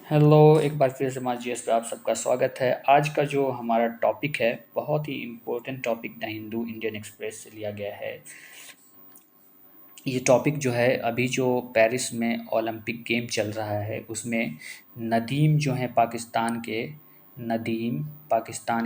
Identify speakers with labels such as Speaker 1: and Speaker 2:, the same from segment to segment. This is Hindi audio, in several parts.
Speaker 1: हेलो, एक बार फिर से हमारे जीएस पे आप सबका स्वागत है। आज का जो हमारा टॉपिक है, बहुत ही important topic the Hindu Indian Express से लिया गया है। ये टॉपिक जो है, अभी जो पेरिस में ओलंपिक गेम चल रहा है, उसमें नदीम जो हैं पाकिस्तान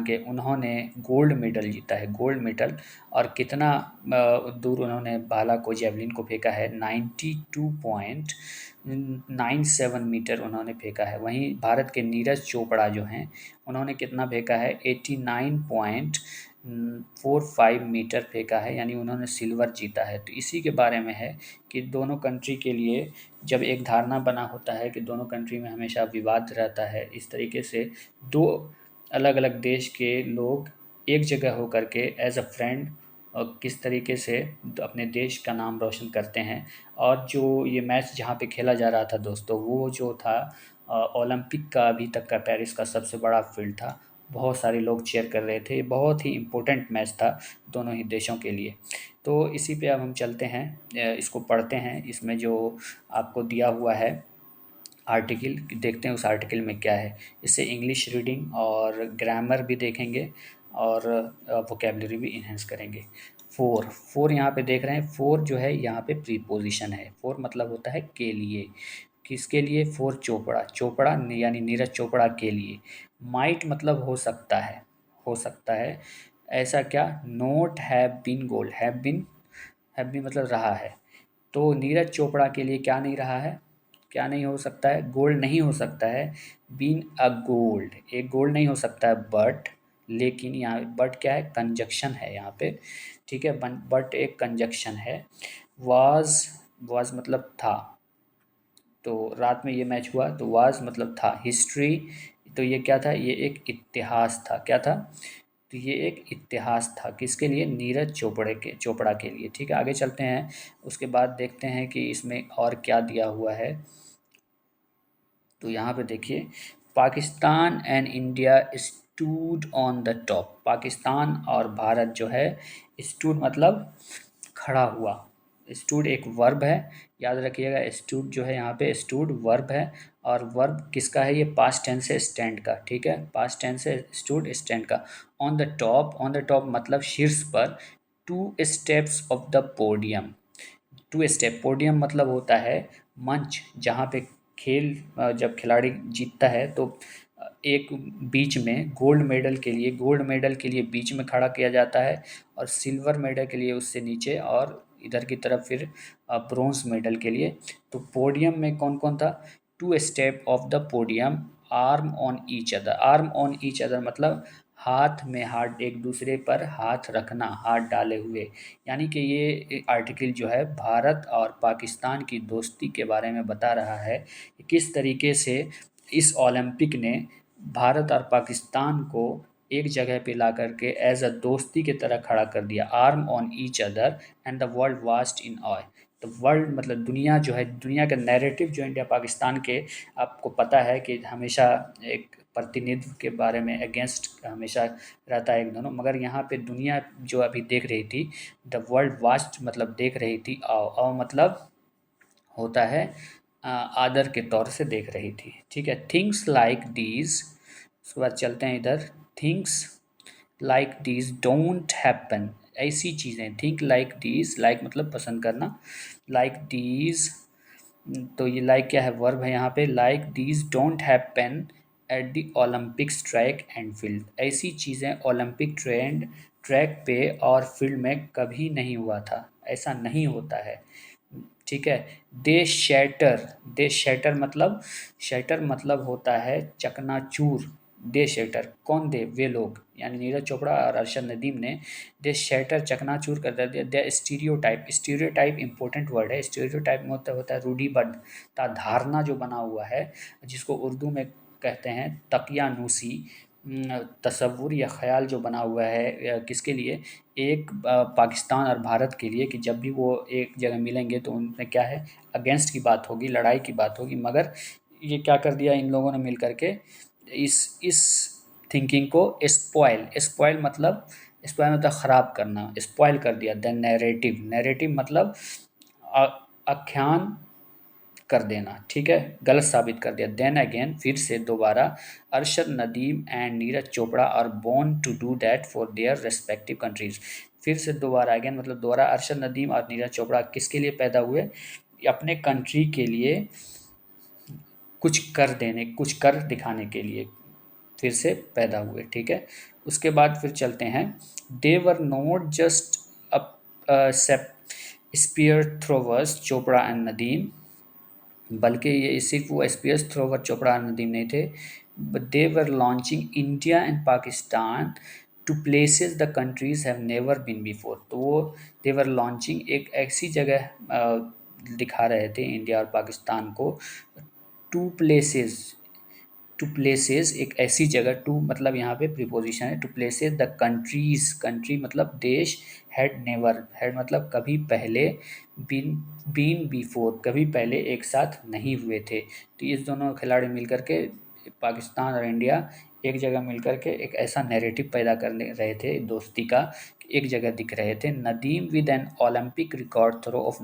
Speaker 1: के उन्होंने गोल्ड मेडल जीता है, गोल्ड मेडल। और कितना दूर उन्होंने भाला को, जेवलिन को फेंका है, 92.97 मीटर उन्होंने फेंका है। वहीं भारत के नीरज चोपड़ा जो हैं, उन्होंने कितना फेंका है, 89.45 मीटर फेंका है, यानी उन्होंने सिल्वर जीता है। तो इसी के बारे में है कि दोनों कंट्री के लिए जब एक धारणा बना होता है कि दोनों कंट्री में हमेशा विवाद रहता है, इस तरीके से दो अलग अलग देश के लोग एक जगह होकर के एज अ फ्रेंड किस तरीके से अपने देश का नाम रोशन करते हैं। और जो ये मैच जहाँ पे खेला जा रहा था दोस्तों, वो जो था ओलंपिक का अभी तक का पेरिस का सबसे बड़ा फील्ड था। बहुत सारे लोग चीयर कर रहे थे, बहुत ही इम्पोर्टेंट मैच था दोनों ही देशों के लिए। तो इसी पे अब हम चलते हैं, इसको पढ़ते हैं। इसमें जो आपको दिया हुआ है आर्टिकल, देखते हैं उस आर्टिकल में क्या है। इससे इंग्लिश रीडिंग और ग्रामर भी देखेंगे और वोकेबलरी भी इन्हेंस करेंगे। फोर फोर यहाँ पे देख रहे हैं, फोर जो है यहाँ पे प्रीपोजिशन है। फोर मतलब होता है के लिए। किसके लिए? फोर चोपड़ा, चोपड़ा यानी नीरज चोपड़ा के लिए। माइट मतलब हो सकता है, हो सकता है। ऐसा क्या? Not have been gold, have been मतलब रहा है। तो नीरज चोपड़ा के लिए क्या नहीं रहा है, क्या नहीं हो सकता है? गोल्ड नहीं हो सकता है। बीन अ गोल्ड, एक गोल्ड नहीं हो सकता है, बट, लेकिन यहाँ बट क्या है? कंजक्शन है यहाँ पे, ठीक है। बट एक कंजक्शन है। वाज, वाज मतलब था। तो रात में ये मैच हुआ, तो वाज मतलब था। हिस्ट्री, तो ये क्या था? ये एक इतिहास था। क्या था? तो ये एक इतिहास था। किसके लिए? नीरज चोपड़ा के लिए, ठीक है। आगे चलते हैं, उसके बाद देखते हैं कि इसमें और क्या दिया हुआ है। तो यहाँ पे देखिए, Pakistan and India stood on the top. Pakistan और भारत जो है, स्टूड मतलब खड़ा हुआ। स्टूड एक वर्ब है, याद रखिएगा। स्टूड जो है यहाँ पे, स्टूड वर्ब है। और वर्ब किसका है? ये पास्ट टेंस है, स्टैंड का, ठीक है। पास्ट टेंस है स्टूड, स्टैंड का। On the top, on the top मतलब शीर्ष पर। Two steps of the podium, two step, podium मतलब होता है मंच, जहाँ पे खेल जब खिलाड़ी जीतता है तो एक बीच में गोल्ड मेडल के लिए, गोल्ड मेडल के लिए बीच में खड़ा किया जाता है, और सिल्वर मेडल के लिए उससे नीचे, और इधर की तरफ फिर ब्रोंज मेडल के लिए। तो पोडियम में कौन कौन था? Two step of the podium, arm on each other. Arm on each other मतलब हाथ में हाथ, एक दूसरे पर हाथ रखना, हाथ डाले हुए। यानी कि ये आर्टिकल जो है भारत और पाकिस्तान की दोस्ती के बारे में बता रहा है कि किस तरीके से इस ओलंपिक ने भारत और पाकिस्तान को एक जगह पे ला करके एज अ दोस्ती की तरह खड़ा कर दिया। Arm on each other and the world was in awe. तो वर्ल्ड मतलब दुनिया जो है, दुनिया का नैरेटिव जो इंडिया पाकिस्तान के, आपको पता है कि हमेशा एक प्रतिनिधित्व के बारे में अगेंस्ट हमेशा रहता है एक दोनों। मगर यहाँ पे दुनिया जो अभी देख रही थी, द वर्ल्ड वास्ट मतलब देख रही थी, आओ मतलब होता है आदर के तौर से देख रही थी, ठीक है। थिंग्स लाइक दीज, उसके बाद चलते हैं इधर। Things like these don't happen, ऐसी चीज़ें। थिंक लाइक दीज, लाइक मतलब पसंद करना, लाइक दीज। तो ये लाइक क्या है? वर्ब है यहाँ पे। Like these don't happen at the Olympics track and field, ऐसी चीज़ें ओलंपिक ट्रैक पे और फील्ड में कभी नहीं हुआ था, ऐसा नहीं होता है, ठीक है। दे शैटर मतलब, शैटर मतलब होता है चकनाचूर। दे शैटर, कौन दे? वे लोग, यानी नीरज चोपड़ा और अरशद नदीम ने दे शैटर चकनाचूर कर दिया। दे स्टीरियोटाइप, स्टीरियोटाइप इंपॉर्टेंट वर्ड है। स्टीरियोटाइप में होता है रूढ़िबद्ध धारणा जो बना हुआ है, जिसको उर्दू में कहते हैं तकियानूसी। तसव्वुर या ख़्याल जो बना हुआ है, किसके लिए? एक पाकिस्तान और भारत के लिए, कि जब भी वो एक जगह मिलेंगे तो उनमें क्या है? अगेंस्ट की बात होगी, लड़ाई की बात होगी। मगर ये क्या कर दिया इन लोगों ने मिल करके? इस थिंकिंग को स्पॉइल, स्पॉइल मतलब ख़राब करना, स्पॉइल कर दिया। द नैरेटिव, नैरेटिव मतलब आख्यान, कर देना, ठीक है, गलत साबित कर दिया। देन अगेन, फिर से दोबारा, Arshad Nadeem and Neeraj Chopra are born to do that for their respective countries. फिर से दोबारा अगेन मतलब दोबारा अरशद नदीम और नीरज चोपड़ा किसके लिए पैदा हुए? अपने कंट्री के लिए कुछ कर दिखाने के लिए फिर से पैदा हुए, ठीक है। उसके बाद फिर चलते हैं, they were not just spear throwers Chopra and Nadeem, बल्कि ये सिर्फ वो spear thrower Chopra and Nadeem नहीं थे, but they were launching India and Pakistan to places the countries have never been before. तो वो दे वर लॉन्चिंग एक ऐसी जगह दिखा रहे थे इंडिया और पाकिस्तान को, टू प्लेसेस एक ऐसी जगह, टू मतलब यहाँ पे प्रीपोजिशन है, two places the countries, country मतलब देश, हैड मतलब कभी पहले, बीन बिफोर कभी पहले एक साथ नहीं हुए थे। तो इस दोनों खिलाड़ी मिलकर के, पाकिस्तान और इंडिया एक जगह मिलकर के एक ऐसा नैरेटिव पैदा कर रहे थे दोस्ती का, एक जगह दिख रहे थे। Nadeem with an Olympic record throw of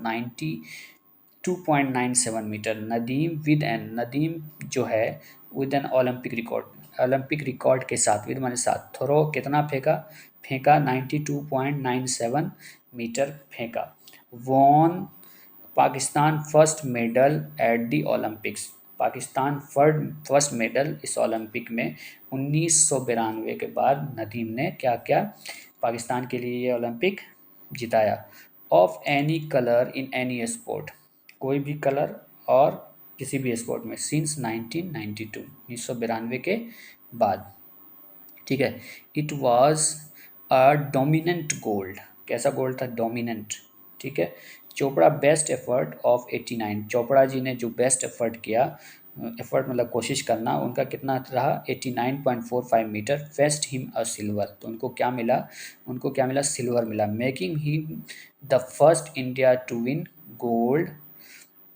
Speaker 1: 2.97 metre, Nadeem जो है विद एन ओलंपिक रिकॉर्ड के साथ, विद माने साथ, थ्रो कितना फेंका 92.97 मीटर फेंका। Won Pakistan first medal at the Olympics, Pakistan first medal इस ओलंपिक में 1992 के बाद नदीम ने क्या क्या पाकिस्तान के लिए ये ओलंपिक जिताया। Of any colour in any sport, कोई भी कलर और किसी भी स्पोर्ट में, सिंस 1992 के बाद, ठीक है। It was a dominant gold, कैसा गोल्ड था? डोमिनेंट, ठीक है। Chopra best effort of 89, Chopra ji ने जो बेस्ट एफर्ट किया, एफर्ट मतलब कोशिश करना, उनका कितना रहा? 89.45 metre, fetched him a silver, तो उनको क्या मिला? सिल्वर मिला। Making him the first India to win gold,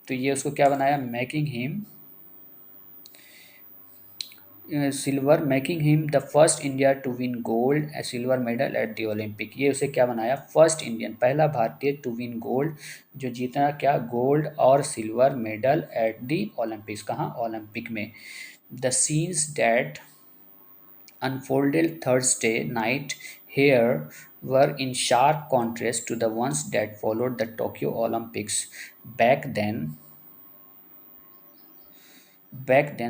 Speaker 1: तो ये उसको क्या बनाया? Making him silver, making him the first India to win gold silver medal at the Olympic, ये उसे क्या बनाया? फर्स्ट इंडियन, पहला भारतीय टू विन गोल्ड, जो जीता क्या? गोल्ड और silver medal at the Olympics, कहाँ? ओलंपिक में। The scenes that unfolded Thursday night here were in sharp contrast to the ones that followed the Tokyo Olympics. Back then,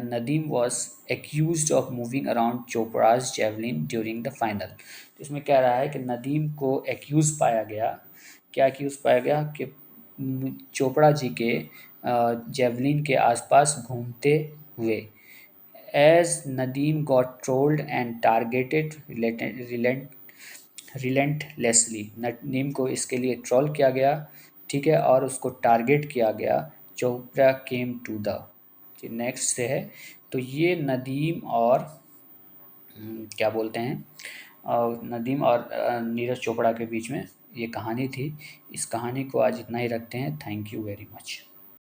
Speaker 1: Nadeem was accused of moving around Chopra's javelin during the final. तो इसमें कह रहा है कि नदीम को एक्यूज पाया गया, क्या एक्यूज पाया गया? कि चोपड़ा जी के जेवलिन के आसपास घूमते हुए। As Nadeem got trolled and targeted relentlessly, Nadeem को इसके लिए ट्रोल किया गया, ठीक है, और उसको टारगेट किया गया। Chopra came to the, next से है, तो ये नदीम और क्या बोलते हैं, नदीम और नीरज चोपड़ा के बीच में ये कहानी थी। इस कहानी को आज इतना ही रखते हैं। Thank you very much.